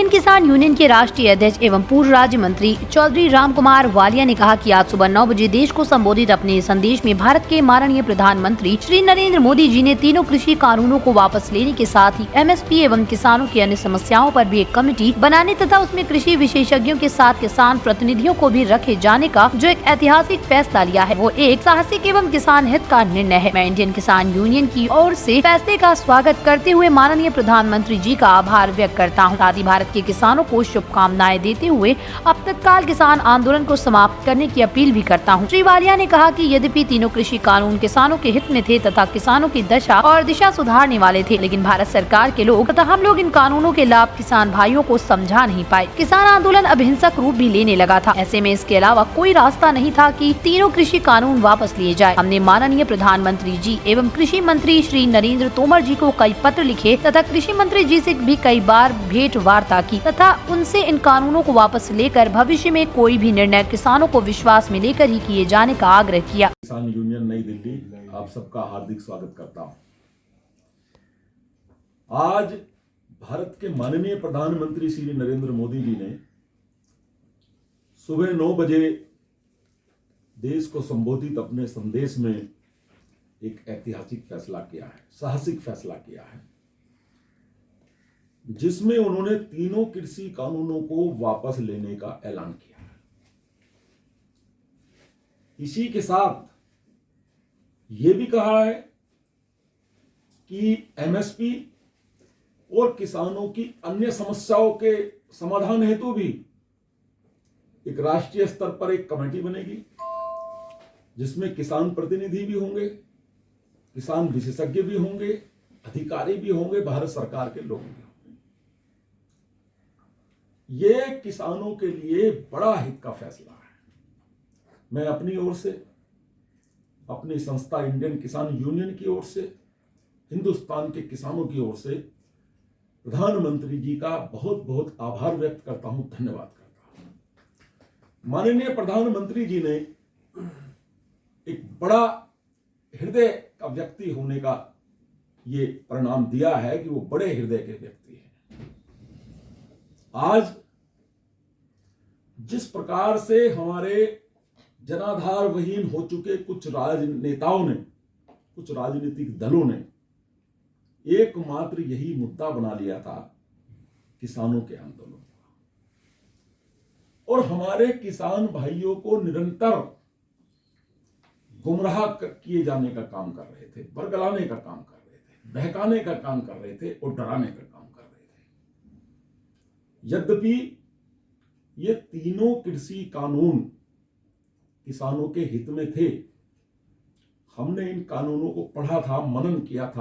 Indian किसान union के राष्ट्रीय अध्यक्ष एवं पूर्व राज्य मंत्री चौधरी राम कुमार वालिया ने कहा कि आज सुबह 9 बजे देश को संबोधित अपने संदेश में भारत के माननीय प्रधानमंत्री श्री नरेंद्र मोदी जी ने तीनों कृषि कानूनों को वापस लेने के साथ ही एमएसपी एवं किसानों की अन्य समस्याओं पर भी एक कमेटी बनाने तथा उसमें कृषि विशेषज्ञों के साथ किसान प्रतिनिधियों को भी रखे जाने का जो एक ऐतिहासिक फैसला लिया है, वो एक साहसिक एवं किसान हित का निर्णय है। मैं इंडियन किसान यूनियन की ओर से फैसले का स्वागत करते हुए माननीय प्रधानमंत्री जी का आभार व्यक्त करता हूँ। साथ ही भारत के किसानों को शुभकामनाएं देते हुए अब तत्काल किसान आंदोलन को समाप्त करने की अपील भी करता हूँ। श्री वालिया ने कहा कि यद्यपि तीनों कृषि कानून किसानों के हित में थे तथा किसानों की दशा और दिशा सुधारने वाले थे, लेकिन भारत सरकार के लोग तथा हम लोग इन कानूनों के लाभ किसान भाइयों को समझा नहीं पाए। किसान आंदोलन अब हिंसक रूप भी लेने लगा था। ऐसे में इसके अलावा कोई रास्ता नहीं था कि तीनों कृषि कानून वापस लिए जाए। हमने माननीय प्रधानमंत्री जी एवं कृषि मंत्री श्री नरेंद्र तोमर जी को कई पत्र लिखे तथा कृषि मंत्री जी से भी कई बार भेंट वार्ता की तथा उनसे इन कानूनों को वापस लेकर भविष्य में कोई भी निर्णय किसानों को विश्वास में लेकर ही किए जाने का आग्रह किया। किसान यूनियन नई दिल्ली आप सबका हार्दिक स्वागत करता हूं। आज भारत के माननीय प्रधानमंत्री श्री नरेंद्र मोदी जी ने सुबह 9 बजे देश को संबोधित अपने संदेश में एक ऐतिहासिक फैसला किया है, साहसिक फैसला किया है, जिसमें उन्होंने तीनों कृषि कानूनों को वापस लेने का ऐलान किया है। इसी के साथ यह भी कहा है कि एमएसपी और किसानों की अन्य समस्याओं के समाधान हेतु भी एक राष्ट्रीय स्तर पर एक कमेटी बनेगी, जिसमें किसान प्रतिनिधि भी होंगे, किसान विशेषज्ञ भी होंगे, अधिकारी भी होंगे, भारत सरकार के लोग भी होंगे। ये किसानों के लिए बड़ा हित का फैसला है। मैं अपनी ओर से, अपनी संस्था इंडियन किसान यूनियन की ओर से, हिंदुस्तान के किसानों की ओर से प्रधानमंत्री जी का बहुत बहुत आभार व्यक्त करता हूं, धन्यवाद करता हूं। माननीय प्रधानमंत्री जी ने एक बड़ा हृदय का व्यक्ति होने का ये परिणाम दिया है कि वो बड़े हृदय के व्यक्ति हैं। आज जिस प्रकार से हमारे जनाधार विहीन हो चुके कुछ राजनेताओं ने, कुछ राजनीतिक दलों ने एकमात्र यही मुद्दा बना लिया था किसानों के आंदोलन का, और हमारे किसान भाइयों को निरंतर गुमराह किए जाने का काम कर रहे थे, बरगलाने का काम कर रहे थे, बहकाने का काम कर रहे थे और डराने का काम कर रहे थे। यद्यपि ये तीनों कृषि कानून किसानों के हित में थे, हमने इन कानूनों को पढ़ा था, मनन किया था।